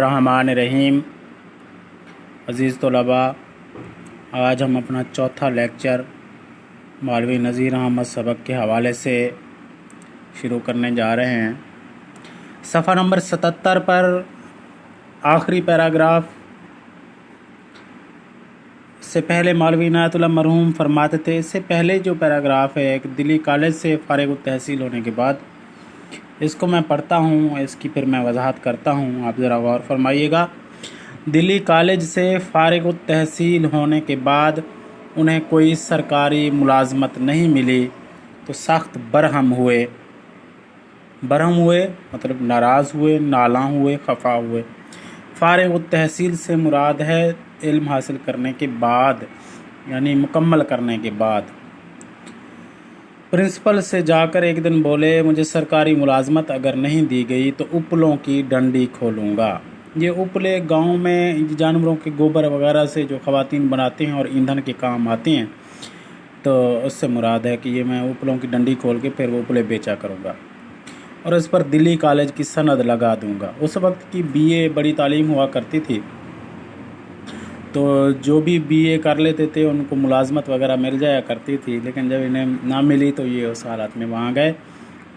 रहमान रहीम। अज़ीज़ तलबा, आज हम अपना चौथा लेक्चर मौलवी नज़ीर अहमद सबक के हवाले से शुरू करने जा रहे हैं। सफ़ा नंबर 77 पर आखिरी पैराग्राफ से पहले मौलवी इनायतुल्लाह मरहूम फरमाते थे। इससे पहले जो पैराग्राफ है एक दिल्ली कॉलेज से फ़ारिग तहसील होने के बाद, इसको मैं पढ़ता हूँ, इसकी फिर मैं वजाहत करता हूँ, आप ज़रा गौर फरमाइएगा। दिल्ली कॉलेज से फ़ारिग तहसील होने के बाद उन्हें कोई सरकारी मुलाजमत नहीं मिली तो सख्त बरहम हुए मतलब नाराज़ हुए, नालां हुए, खफा हुए। फ़ारिग तहसील से मुराद है इल्म हासिल करने के बाद, यानी मुकम्मल करने के बाद। प्रिंसिपल से जाकर एक दिन बोले, मुझे सरकारी मुलाजमत अगर नहीं दी गई तो उपलों की डंडी खोलूँगा। ये उपले गांव में जानवरों के गोबर वगैरह से जो ख़वातीन बनाते हैं और ईंधन के काम आते हैं, तो उससे मुराद है कि ये मैं उपलों की डंडी खोल के फिर वो उपले बेचा करूँगा और इस पर दिल्ली कॉलेज की सनद लगा दूँगा। उस वक्त की बीए बड़ी तालीम हुआ करती थी, तो जो भी बीए कर लेते थे उनको मुलाजमत वगैरह मिल जाया करती थी, लेकिन जब इन्हें ना मिली तो ये उस हालत में वहाँ गए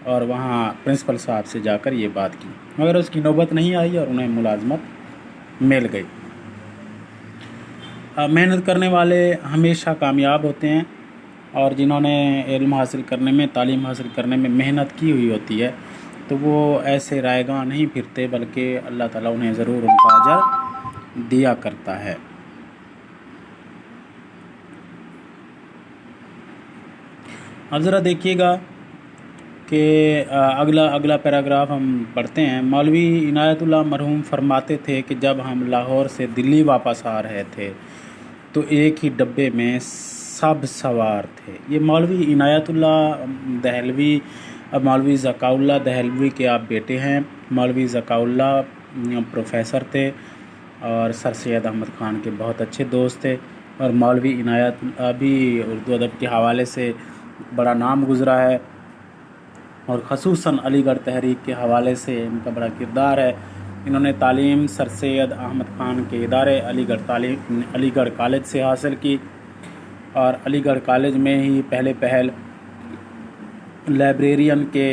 और वहाँ प्रिंसिपल साहब से जाकर ये बात की, मगर उसकी नौबत नहीं आई और उन्हें मुलाजमत मिल गई। मेहनत करने वाले हमेशा कामयाब होते हैं और जिन्होंने इल्म हासिल करने में, तालीम हासिल करने में मेहनत की हुई होती है, तो वो ऐसे रायगां नहीं फिरते, बल्कि अल्लाह ताला उन्हें ज़रूर उनका अजर दिया करता है। अब ज़रा देखिएगा कि अगला पैराग्राफ हम पढ़ते हैं। मौलवी इनायतुल्लाह मरहूम फरमाते थे कि जब हम लाहौर से दिल्ली वापस आ रहे थे तो एक ही डब्बे में सब सवार थे। ये मौलवी इनायतुल्लाह दहलवी, मौलवी ज़काउल्लाह दहलवी के आप बेटे हैं। मौलवी ज़काउल्लाह प्रोफेसर थे और सर सैयद अहमद ख़ान के बहुत अच्छे दोस्त थे और मौलवी इनायतुल्लाह भी उर्दू अदब के हवाले से बड़ा नाम गुज़रा है और ख़ुसूसन अलीगढ़ तहरीक के हवाले से इनका बड़ा किरदार है। इन्होंने तालीम सर सैयद अहमद ख़ान के इदारे अलीगढ़ कॉलेज से हासिल की और अलीगढ़ कॉलेज में ही पहल लाइब्रेरियन के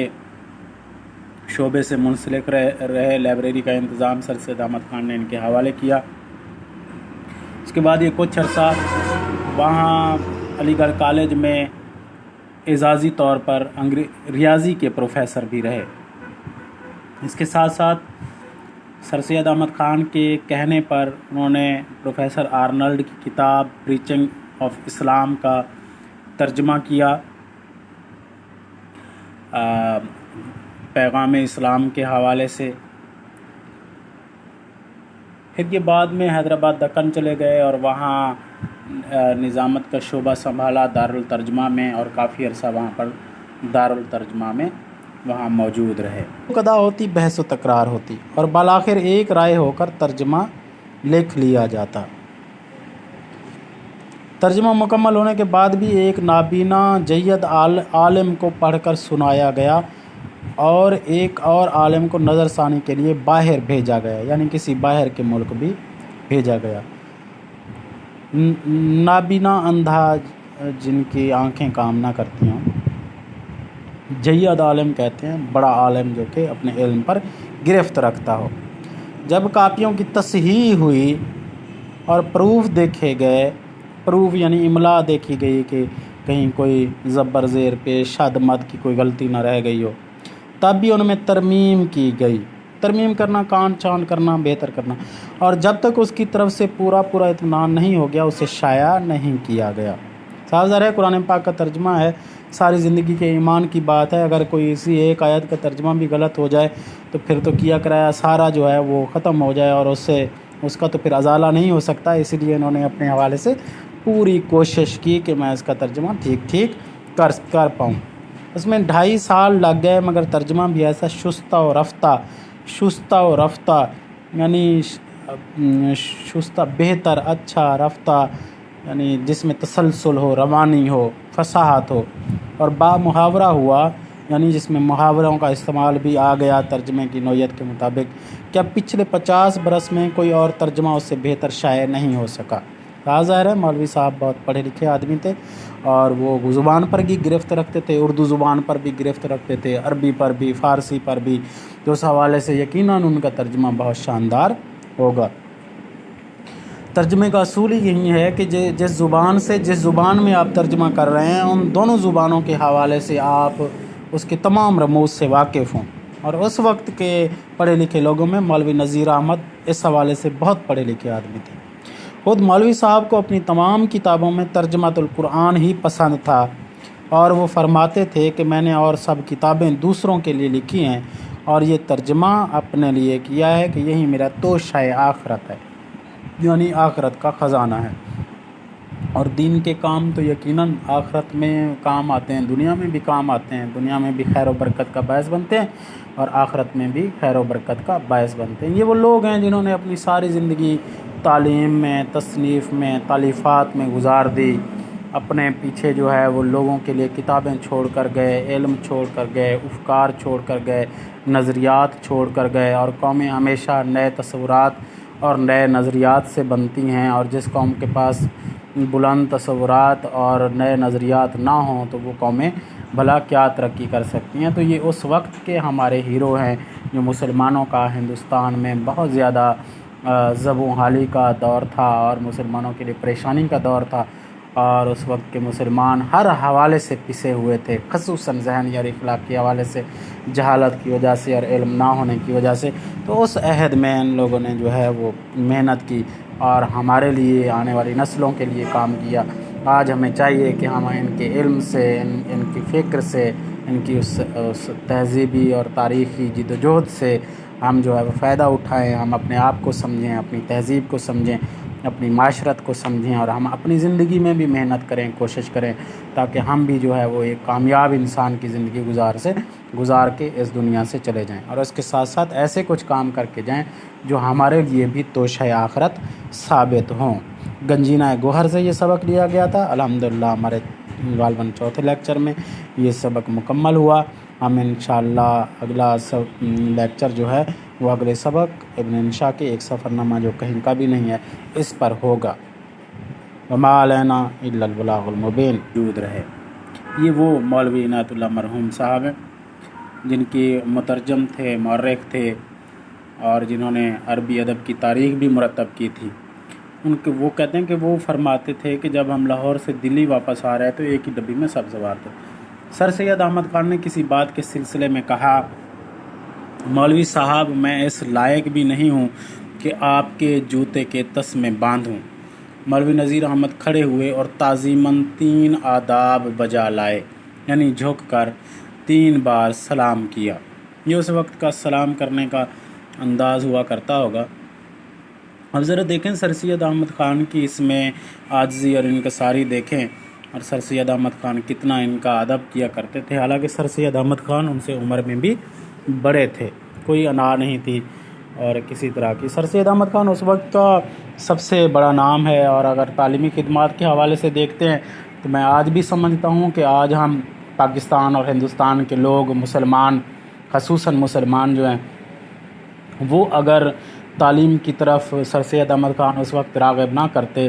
शोबे से मुंसलिक रहे। लाइब्रेरी का इंतज़ाम सर सैयद अहमद ख़ान ने इनके हवाले किया। उसके बाद ये कुछ अर्सा वहाँ अलीगढ़ कॉलेज में एजाज़ी तौर पर रियाजी के प्रोफेसर भी रहे। इसके साथ साथ सर सैयद अहमद ख़ान के कहने पर उन्होंने प्रोफेसर आर्नल्ड की किताब प्रीचिंग ऑफ इस्लाम का तर्जमा किया, पैगाम इस्लाम के हवाले से। फिर ये बाद में हैदराबाद दक्कन चले गए और वहाँ निज़ामत का शोबा संभाला दारुल तर्जमा में और काफ़ी अरसा वहाँ पर दारुल तर्जमा में वहाँ मौजूद रहे। कदा होती, बहस व तकरार होती और बालाखिर एक राय होकर तर्जमा लिख लिया जाता। तर्जमा मुकम्मल होने के बाद भी एक नाबीना जय्यद आलिम को पढ़कर सुनाया गया और एक और आलिम को नज़रसानी के लिए बाहर भेजा गया, यानी किसी बाहर के मुल्क भी भेजा गया। नाबीना अंधा जिनकी आंखें काम ना करती हों, जय्यद आलिम कहते हैं बड़ा आलिम जो कि अपने इल्म पर गिरफ्त रखता हो। जब कापियों की तसहीह हुई और प्रूफ देखे गए, प्रूफ यानी इमला देखी गई कि कहीं कोई ज़बर ज़ेर पे शद मद की कोई गलती ना रह गई हो, तब भी उनमें तरमीम की गई। तरमीम करना, कान चान करना, बेहतर करना, और जब तक उसकी तरफ से पूरा इत्मीनान नहीं हो गया उसे शाया नहीं किया गया। साफ ज़ाहिर है कुरान पाक का तर्जमा है, सारी ज़िंदगी के ईमान की बात है। अगर कोई इसी एक आयत का तर्जमा भी गलत हो जाए तो फिर तो किया कराया सारा जो है वो ख़त्म हो जाए और उसका तो फिर अजाला नहीं हो सकता। इसीलिए इन्होंने अपने हवाले से पूरी कोशिश की कि मैं इसका तर्जमा ठीक कर पाऊँ। इसमें 2.5 साल लग गए, मगर तर्जमा भी ऐसा शुस्ता व रफ्ता यानी शुस्ता बेहतर, अच्छा, रफ्ता यानी जिसमें तसलसल हो, रवानी हो, फसाहत हो, और मुहावरा हुआ यानी जिसमें मुहावरों का इस्तेमाल भी आ गया तर्जमे की नौयत के मुताबिक, क्या पिछले 50 बरस में कोई और तर्जमा उससे बेहतर शायर नहीं हो सका। ज़ाहिर है मौलवी साहब बहुत पढ़े लिखे आदमी थे और वो ज़ुबान पर भी गिरफ्त रखते थे, उर्दू ज़ुबान पर भी गिरफ्त रखते थे, अरबी पर भी, फ़ारसी पर भी। तो उस हवाले से यकीनन उनका तर्जमा बहुत शानदार होगा। तर्जमे का असूल ही यही है कि जिस ज़ुबान में आप तर्जमा कर रहे हैं उन दोनों ज़ुबानों के हवाले से आप उसके तमाम रमूज़ से वाकिफ़ हों। और उस वक्त के पढ़े लिखे लोगों में मौलवी नज़ीर अहमद इस हवाले से बहुत पढ़े लिखे आदमी थे। खुद मौलवी साहब को अपनी तमाम किताबों में तर्जमातुल कुरान ही पसंद था और वो फरमाते थे कि मैंने और सब किताबें दूसरों के लिए लिखी हैं और ये तर्जमा अपने लिए किया है कि यही मेरा तोशाए आखरत है, यानी आखरत का ख़जाना है। और दीन के काम तो यकीनन आखरत में काम आते हैं, दुनिया में भी काम आते हैं, दुनिया में भी खैर व बरकत का बायस बनते हैं और आखरत में भी खैर व बरकत का बायस बनते हैं। ये वो लोग हैं जिन्होंने अपनी सारी ज़िंदगी तालीम में, तसनीफ़ में, तालीफ़ात में गुजार दी। अपने पीछे जो है वो लोगों के लिए किताबें छोड़ कर गए, इल्म छोड़ कर गए, अफ़कार छोड़ कर गए, नज़रियात छोड़ कर गए। और कौमें हमेशा नए तसव्वुरात और नए नज़रियात से बनती हैं और जिस कौम के पास बुलंद तसव्वुरात और नए नज़रियात ना हों तो वो कौमें भला क्या तरक्की कर सकती हैं। तो ये उस वक्त के हमारे हीरो हैं जो मुसलमानों का हिंदुस्तान में बहुत ज़्यादा ज़बों हाली का दौर था और मुसलमानों के लिए परेशानी का दौर था और उस वक्त के मुसलमान हर हवाले से पिसे हुए थे, ख़ुसूसन ज़हनी और इखलाक़ के हवाले से, जहालत की वजह से और इल्म ना होने की वजह से। तो उस अहद में इन लोगों ने जो है वो मेहनत की और हमारे लिए, आने वाली नस्लों के लिए काम किया। आज हमें चाहिए कि हम इनके इल्म से, इनकी फ़िक्र से, इनकी उस तहज़ीबी और तारीख़ी जिद्दोजहद से हम जो है वो फ़ायदा उठाएँ, हम अपने आप को समझें, अपनी तहज़ीब को समझें, अपनी माशरत को समझें और हम अपनी ज़िंदगी में भी मेहनत करें, कोशिश करें ताकि हम भी जो है वो एक कामयाब इंसान की ज़िंदगी गुजार के इस दुनिया से चले जाएं। और उसके साथ साथ ऐसे कुछ काम करके जाएं जो हमारे लिए भी तोशाए आखरत साबित हों। गंजीना गोहर से ये सबक लिया गया था। अल्हम्दुलिल्लाह हमारे गालबन चौथे लेक्चर में ये सबक मुकम्मल हुआ। हम इंशाअल्लाह अगला लेक्चर जो है वो अगले सबक इब्न इंशा के एक सफ़रनामा जो कहीं का भी नहीं है इस पर होगा। वमा अलैना इल्लल बलागुल मुबीन। मौजूद रहे। ये वो मौलवी इनायतुल्लाह मरहूम साहब हैं जिनकी मुतरजम थे, मौर्रिख़ थे और जिन्होंने अरबी अदब की तारीख़ भी मुरतब की थी। उनके वो कहते हैं कि वो फरमाते थे कि जब हम लाहौर से दिल्ली वापस आ रहे तो एक ही डब्बी में सब सवार थे। सर सैयद अहमद ख़ान ने किसी बात के सिलसिले में कहा, मौलवी साहब मैं इस लायक भी नहीं हूँ कि आपके जूते के तस में बांधूँ। मौलवी नज़ीर अहमद खड़े हुए और ताज़ीमन 3 आदाब बजा लाए, यानी झुक कर 3 बार सलाम किया। ये उस वक्त का सलाम करने का अंदाज़ हुआ करता होगा। अब ज़रा देखें सर सैयद अहमद ख़ान की इसमें आजिज़ी और इनकसारी देखें और सर सैयद अहमद ख़ान कितना इनका अदब किया करते थे। हालांकि सर सैयद अहमद ख़ान उनसे उम्र में भी बड़े थे, कोई अना नहीं थी और किसी तरह की। सर सैयद अहमद ख़ान उस वक्त का सबसे बड़ा नाम है और अगर तालीमी खिदमात के हवाले से देखते हैं तो मैं आज भी समझता हूँ कि आज हम पाकिस्तान और हिंदुस्तान के लोग, मुसलमान, ख़ुसूसन मुसलमान जो हैं वो अगर तालीम की तरफ सर सैयद अहमद ख़ान उस वक्त राग़िब ना करते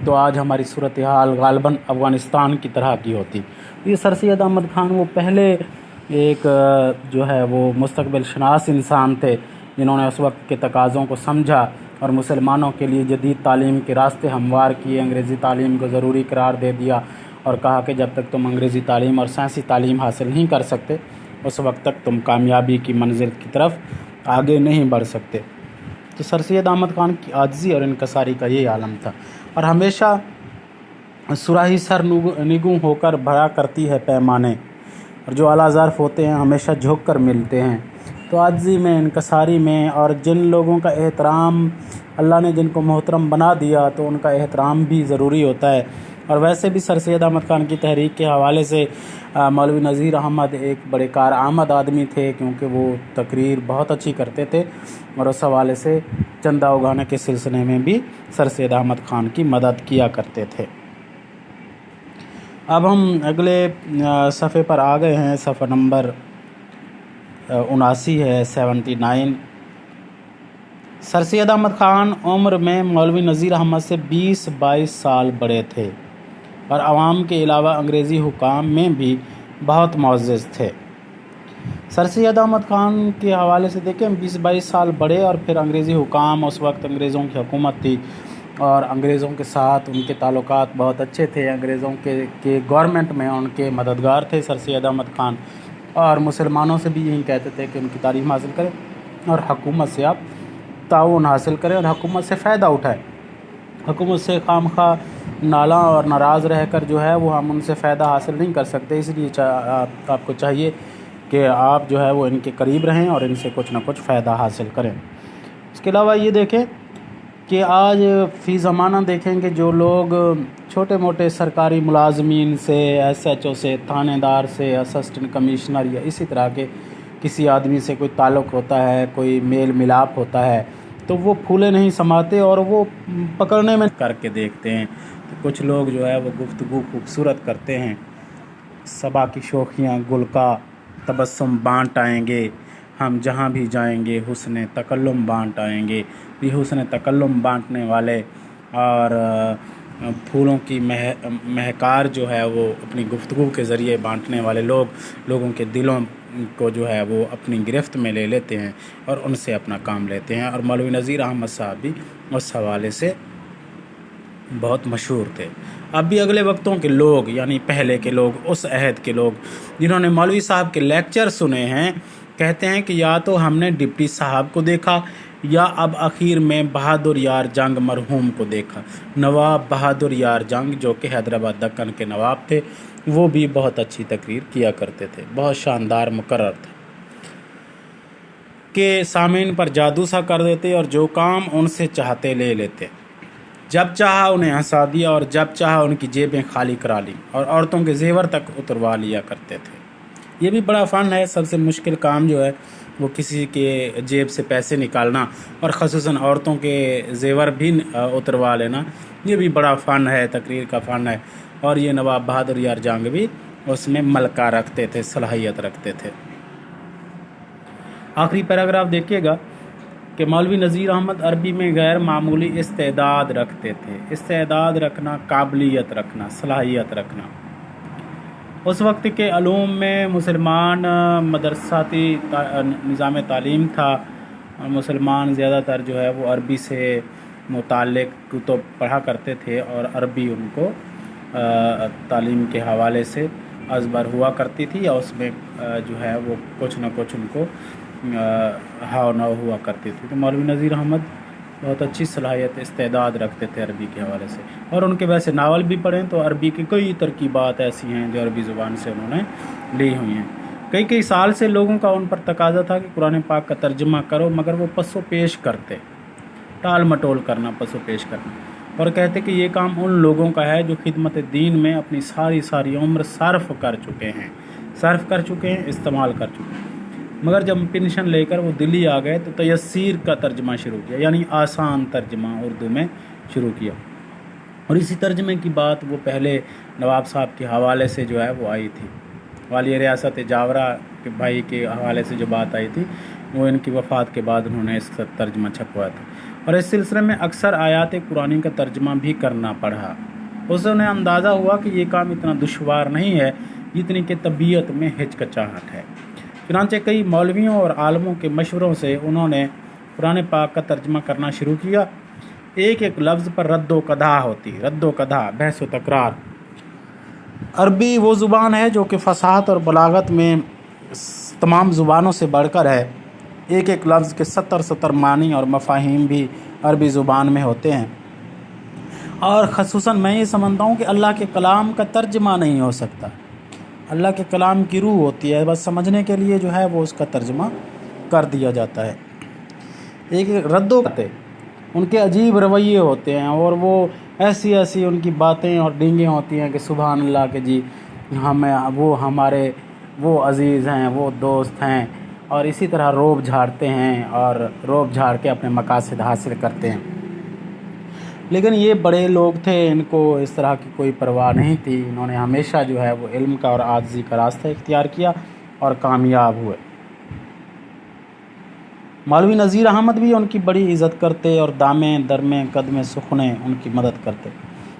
तो आज हमारी सूरत हाल गालबन अफ़गानिस्तान की तरह की होती। ये सर सैयद अहमद ख़ान वो पहले एक जो है वो मुस्तक़बिल शनास इंसान थे जिन्होंने उस वक्त के तकाज़ों को समझा और मुसलमानों के लिए जदीद तालीम के रास्ते हमवार किए, अंग्रेज़ी तालीम को ज़रूरी करार दे दिया और कहा कि जब तक तुम अंग्रेज़ी तालीम और साइंसी तालीम हासिल नहीं कर सकते उस वक्त तक तुम कामयाबी की मंजिल की तरफ आगे नहीं बढ़ सकते। तो सर सैयद अहमद ख़ान की आजिज़ी और इनकसारी का ये आलम था और हमेशा सुराही सर निगू होकर भरा करती है पैमाने और जो आला ज़र्फ़ होते हैं हमेशा झुक कर मिलते हैं। तो आजिज़ी में, इनकसारी में और जिन लोगों का एहतराम अल्लाह ने जिनको मोहतरम बना दिया तो उनका एहतराम भी ज़रूरी होता है। और वैसे भी सर सैयद अहमद ख़ान की तहरीक के हवाले से मौलवी नज़ीर अहमद एक बड़े कारआमद आदमी थे क्योंकि वो तकरीर बहुत अच्छी करते थे और उस हवाले से चंदा उगाने के सिलसिले में भी सर सैयद अहमद ख़ान की मदद किया करते थे। अब हम अगले सफ़े पर आ गए हैं। सफ़ा नंबर 79 है, 79। سر سید احمد خان عمر میں مولوی نذیر احمد سے 20-22 سال بڑے تھے اور عوام کے علاوہ انگریزی حکام میں بھی بہت معزز تھے۔ سر سید احمد خان کے حوالے سے دیکھیں 20-22 سال بڑے، اور پھر انگریزی حکام، اس وقت انگریزوں کی حکومت تھی اور انگریزوں کے ساتھ ان کے تعلقات بہت اچھے تھے، انگریزوں کے گورنمنٹ میں ان کے مددگار تھے سر سید احمد خان، اور مسلمانوں سے بھی یہی کہتے تھے کہ ان کی تعلیم حاصل کریں اور حکومت سے آپ تعاون حاصل کریں اور حکومت سے فائدہ اٹھائیں۔ حکومت سے خواہ نالاں اور ناراض رہ کر جو ہے وہ ہم ان سے فائدہ حاصل نہیں کر سکتے، اس لیے آپ کو چاہیے کہ آپ جو ہے وہ ان کے قریب رہیں اور ان سے کچھ نہ کچھ فائدہ حاصل کریں۔ اس کے علاوہ یہ دیکھیں کہ آج فی زمانہ دیکھیں کہ جو لوگ چھوٹے موٹے سرکاری ملازمین سے، ایس ایچ او سے، تھانے دار سے، اسسٹنٹ کمشنر یا اسی طرح کے کسی آدمی سے کوئی تعلق ہوتا ہے، کوئی میل ملاپ ہوتا ہے، تو وہ پھولے نہیں سماتے اور وہ پکڑنے میں کر کے دیکھتے ہیں۔ تو کچھ لوگ جو ہے وہ گفتگو خوبصورت کرتے ہیں، صبا کی شوخیاں گل کا تبسم بانٹ آئیں گے، ہم جہاں بھی جائیں گے حسن تکلم بانٹ آئیں گے۔ یہ حسن تکلم بانٹنے والے اور پھولوں کی مہکار جو ہے وہ اپنی گفتگو کے ذریعے بانٹنے والے لوگوں کے دلوں کو جو ہے وہ اپنی گرفت میں لے لیتے ہیں اور ان سے اپنا کام لیتے ہیں، اور مولوی نذیر احمد صاحب بھی اس حوالے سے بہت مشہور تھے۔ اب بھی اگلے وقتوں کے لوگ، یعنی پہلے کے لوگ، اس عہد کے لوگ جنہوں نے مولوی صاحب کے لیکچر سنے ہیں، کہتے ہیں کہ یا تو ہم نے ڈپٹی صاحب کو دیکھا یا اب اخیر میں بہادر یار جنگ مرحوم کو دیکھا۔ نواب بہادر یار جنگ جو کہ حیدرآباد دکن کے نواب تھے، وہ بھی بہت اچھی تقریر کیا کرتے تھے، بہت شاندار مقرر تھے کہ سامعین پر جادو سا کر دیتے اور جو کام ان سے چاہتے لے لیتے، جب چاہا انہیں ہنسا دیا اور جب چاہا ان کی جیبیں خالی کرا لی اور عورتوں کے زیور تک اتروا لیا کرتے تھے۔ یہ بھی بڑا فن ہے، سب سے مشکل کام جو ہے وہ کسی کے جیب سے پیسے نکالنا اور خصوصاً عورتوں کے زیور بھی اتروا لینا، یہ بھی بڑا فن ہے، تقریر کا فن ہے، اور یہ نواب بہادر یار جنگ بھی اس میں ملکہ رکھتے تھے، صلاحیت رکھتے تھے۔ آخری پیراگراف دیکھیے گا کہ مولوی نذیر احمد عربی میں غیر معمولی استعداد رکھتے تھے۔ استعداد رکھنا، قابلیت رکھنا، صلاحیت رکھنا۔ اس وقت کے علوم میں مسلمان مدرساتی نظام تعلیم تھا، مسلمان زیادہ تر جو ہے وہ عربی سے متعلق کتب پڑھا کرتے تھے اور عربی ان کو تعلیم کے حوالے سے ازبر ہوا کرتی تھی، یا اس میں جو ہے وہ کچھ نہ کچھ ان کو ہاؤ نو ہوا کرتی تھی۔ تو مولوی نذیر احمد بہت اچھی صلاحیت، استعداد رکھتے تھے عربی کے حوالے سے، اور ان کے ویسے ناول بھی پڑھیں تو عربی کی کئی ترکیبات ایسی ہیں جو عربی زبان سے انہوں نے لی ہوئی ہیں۔ کئی سال سے لوگوں کا ان پر تقاضا تھا کہ قرآن پاک کا ترجمہ کرو، مگر وہ پس و پیش کرتے، ٹال مٹول کرنا، پس و پیش کرنا، اور کہتے کہ یہ کام ان لوگوں کا ہے جو خدمت دین میں اپنی ساری عمر صرف کر چکے ہیں، استعمال کر چکے ہیں۔ مگر جب پنشن لے کر وہ دلی آ گئے تو تیسیر کا ترجمہ شروع کیا، یعنی آسان ترجمہ اردو میں شروع کیا، اور اسی ترجمے کی بات وہ پہلے نواب صاحب کے حوالے سے جو ہے وہ آئی تھی، والی ریاست جاورہ کے بھائی کے حوالے سے جو بات آئی تھی وہ ان کی وفات کے بعد انہوں نے اس کا ترجمہ چھپوایا تھا، اور اس سلسلے میں اکثر آیات قرآن کا ترجمہ بھی کرنا پڑا۔ اس نے اندازہ ہوا کہ یہ کام اتنا دشوار نہیں ہے جتنی کہ طبیعت میں ہچکچاہٹ ہے۔ چنانچہ کئی مولویوں اور عالموں کے مشوروں سے انہوں نے قرآن پاک کا ترجمہ کرنا شروع کیا۔ ایک لفظ پر رد و قضا ہوتی، رد و قضا، بحث و تکرار۔ عربی وہ زبان ہے جو کہ فصاحت اور بلاغت میں تمام زبانوں سے بڑھ کر ہے۔ ایک لفظ کے 70 معنی اور مفاہیم بھی عربی زبان میں ہوتے ہیں، اور خصوصاً میں یہ سمجھتا ہوں کہ اللہ کے کلام کا ترجمہ نہیں ہو سکتا، اللہ کے کلام کی روح ہوتی ہے، بس سمجھنے کے لیے جو ہے وہ اس کا ترجمہ کر دیا جاتا ہے۔ ایک رد و قضا، ان کے عجیب رویے ہوتے ہیں، اور وہ ایسی ان کی باتیں اور ڈینگیں ہوتی ہیں کہ سبحان اللہ کہ جی ہمارے وہ عزیز ہیں، وہ دوست ہیں، اور اسی طرح روب جھاڑتے ہیں اور روب جھاڑ کے اپنے مقاصد حاصل کرتے ہیں۔ لیکن یہ بڑے لوگ تھے، ان کو اس طرح کی کوئی پرواہ نہیں تھی، انہوں نے ہمیشہ جو ہے وہ علم کا اور عاجزی کا راستہ اختیار کیا اور کامیاب ہوئے۔ मौलवी नज़ीर अहमद भी उनकी बड़ी इज़्ज़त करते और दामे दरमे कदमे सुखने उनकी मदद करते।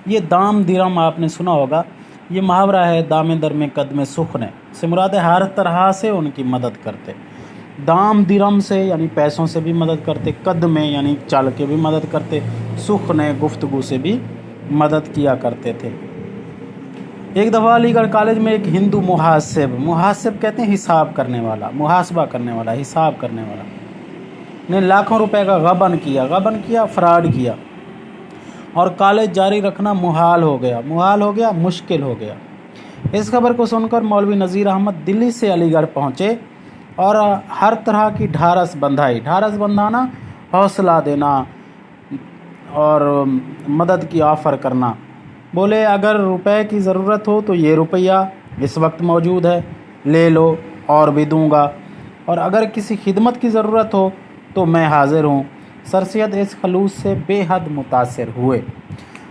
ये दाम दिरम आपने सुना होगा, ये मुहावरा है, दामे दरमे कदमे सुखने से मुराद है हर तरह से उनकी मदद करते। दाम दिरम से यानी पैसों से भी मदद करते, कदमे यानी चल के भी मदद करते, सुखने गुफ्तगू से भी मदद किया करते थे। एक दफ़ा अलीगढ़ कॉलेज में एक हिंदू मुहासिब कहते हैं हिसाब करने वाला, मुहासबा करने वाला, हिसाब करने वाला ने लाखों रुपए का गबन किया, फ्रॉड किया और कॉलेज जारी रखना मुहाल हो गया, मुश्किल हो गया। इस खबर को सुनकर मौलवी नज़ीर अहमद दिल्ली से अलीगढ़ पहुँचे और हर तरह की ढारस बंधाना, हौसला देना और मदद की ऑफ़र करना। बोले अगर रुपए की ज़रूरत हो तो ये रुपया इस वक्त मौजूद है, ले लो और भी दूंगा, और अगर किसी खिदमत की ज़रूरत हो तो मैं हाज़िर हूँ। सर सैयद इस खलूस से बेहद मुतासिर हुए,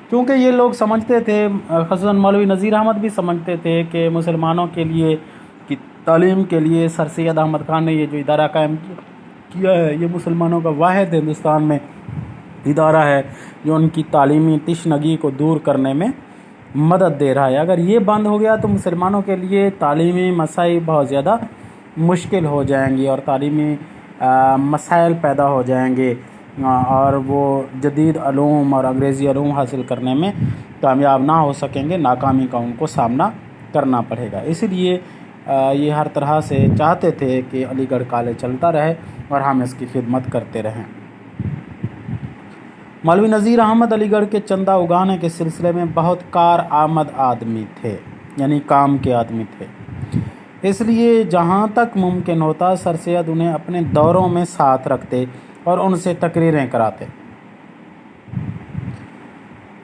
क्योंकि ये लोग समझते थे, ख़ासतौर मौलवी नज़ीर अहमद भी समझते थे कि मुसलमानों के लिए की तालीम के लिए सर सैयद अहमद ख़ान ने ये जो इदारा कायम किया है, ये मुसलमानों का वाहिद हिंदुस्तान में इदारा है जो उनकी तालीमी तिश्नगी को दूर करने में मदद दे रहा है। अगर ये बंद हो गया तो मुसलमानों के लिए तालीमी मसाइल बहुत ज़्यादा मुश्किल हो जाएंगी और तालीमी मसाइल पैदा हो जाएंगे और वो जदीद अलूम और अंग्रेज़ी अलूम हासिल करने में कामयाब ना हो सकेंगे, नाकामी का उनको सामना करना पड़ेगा। इसलिए ये हर तरह से चाहते थे कि अलीगढ़ कॉलेज चलता रहे और हम इसकी खिदमत करते रहें। मौलवी नज़ीर अहमद अलीगढ़ के चंदा उगाने के सिलसिले में बहुत कार आमद आदमी थे, यानी काम के आदमी थे। इसलिए जहाँ तक मुमकिन होता सर सैयद उन्हें अपने दौरों में साथ रखते और उनसे तकरीरें कराते।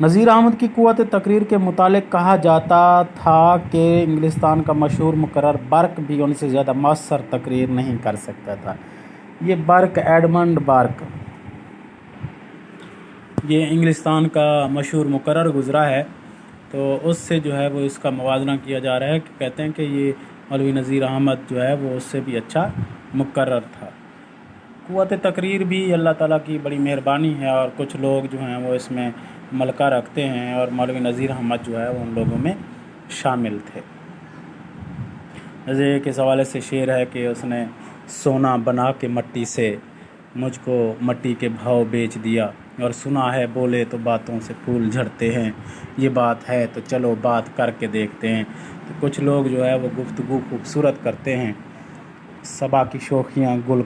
नज़ीर अहमद की क़ुव्वत तकरीर के मुतालिक कहा जाता था कि इंग्लिस्तान का मशहूर मुकर्रर बर्क भी उनसे ज़्यादा मौसर तकरीर नहीं कर सकता था। ये बर्क, एडमंड बर्क, ये इंग्लिस्तान का मशहूर मुकर्रर गुज़रा है, तो उससे जो है वो इसका मवाजना किया जा रहा है कि कहते हैं कि ये मौलवी नज़ीर अहमद जो है वो उससे भी अच्छा मुकर्रर था। क़ुव्वत तकरीर भी अल्लाह ताला की बड़ी मेहरबानी है और कुछ लोग जो हैं वो इसमें मलका रखते हैं और मौलवी नज़ीर अहमद जो है वो उन लोगों में शामिल थे। जैसे कि इस हवाले से शेर है कि उसने सोना बना के मट्टी से मुझको मट्टी के भाव बेच दिया, और सुना है बोले तो बातों से फूल झड़ते हैं, ये बात है तो चलो बात करके देखते हैं। तो कुछ लोग जो है वो गुफ्तगू खूबसूरत करते हैं, सबा की शोखियाँ गुल